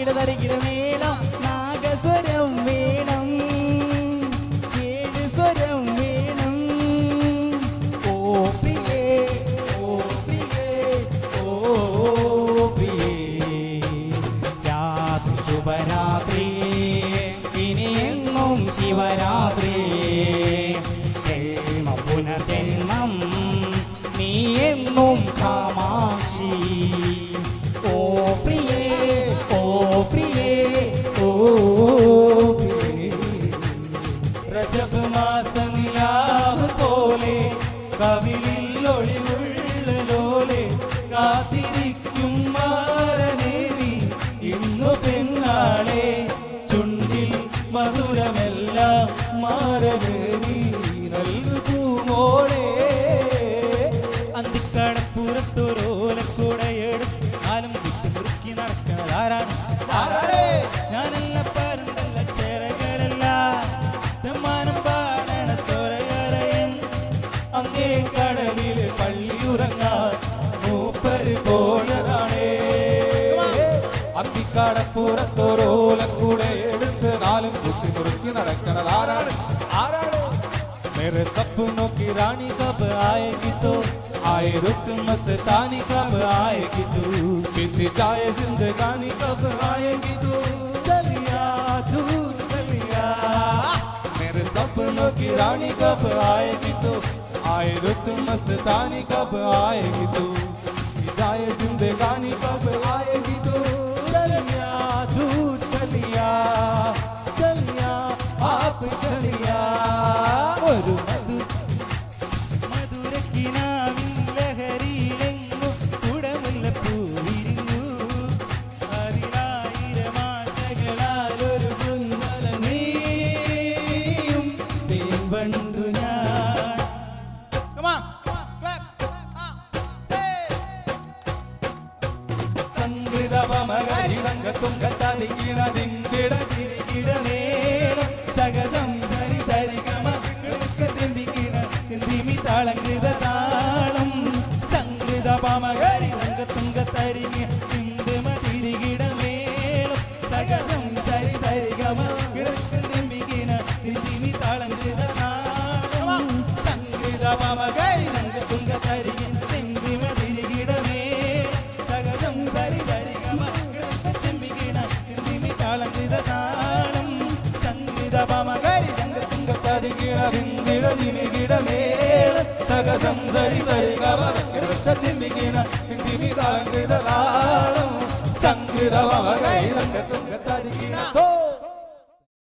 തരികിട മേളം നാഗസ്വരം വേണം, 7 സ്വരം വേണം. ഓ പ്രിയേ ഓ പ്രിയേ ഓ പ്രിയേ, രാത്രി ശുഭരാത്രി ഇനിയെന്നും ശിവരാത്രി, പുനർജന്മം നീ എന്നും കാമാക്ഷി. ഓ പ്രിയേ ഓ പ്രിയേ ഓ പ്രിയേ. രജബ് മാസ നിലാവ് പോലെ കവിളിൽ ഒളിവുള്ള ലോലെ കാത്തിരിക്കും മാരനേ നീ ഇന്നു പെണ്ണാളെ, ചുണ്ടിൽ മധുരമെല്ലാം മാരനേ നീ നൽകുമോളെ. അന്തിക്കടപ്പുറത്തൊരോലക്കൂടെയെടുത്ത് കാലം കുത്തി മുറുക്കി നടക്കണത് ആരാണ്? ഞാനല്ല പരന്തല്ല ചേരകളല്ല തെമ്മാനം പാടണ തൊരകരയൻ, അങ്ങേ കടലിൽ പള്ളിയുറങ്ങാൻ മൂപ്പര് പോണതാണേ. അന്തിക്കടപ്പുറത്തൊരോലക്കൂടെയെടുത്ത് കാലം കുത്തി മുറുക്കി നടക്കണത് ആരാണ്? मेरे सपनों की रानी कब आएगी तो, आए रुत मस्तानी कब आएगी तू, बीत जाए जिंदगानी कब आएगी तू, चलिया तू चलिया. मेरे सपनों की रानी कब आएगी तो, आए रुत मस्तानी कब आएगी तू, बीत जाए जिंदगानी कब आएगी तू, चलिया तू चलिया चलिया आप चलिया. ഒരു മധുരക്കിനാവിൻ ലഹരിയിലെങ്ങും കുടമുല്ലപ്പൂ വിരിഞ്ഞു, അതിലായിരം ആശകളാൽ ഒരു കുന്തല നീയും തേൻവണ്ടു ഞാൻ. സംഗീതപമകരിരംഗത്തുങ്കത്തലിക്കിട തിരികിട നേണം സകസം സരി സരിഗമ താളങ്കൃത താളം. സംഗീതപമകരി രംഗത്തുങ്കത്തരികി തിരികിട മേളം സകസം സരി സരിഗമ കിടക്കുംബികിന തിന്തിമി താളങ്കൃത താളം. സംഗീതപമകരി രംഗത്തുങ്കത്തരികി തിരികിട മേളം സകസം സരി സരിഗമ കിടക്കുംബികിന തിന്തിമി താളങ്കൃത താളം. സംഗീതപമകരി രംഗത്തുങ്കത്തരികിട തിരികിട മേളം സകസം സരി സരിഗമ കിടക്കുംബികിന തിന്തിമി താളങ്കൃത താളം. സംഗീതപമകരി രംഗത്തുങ്ക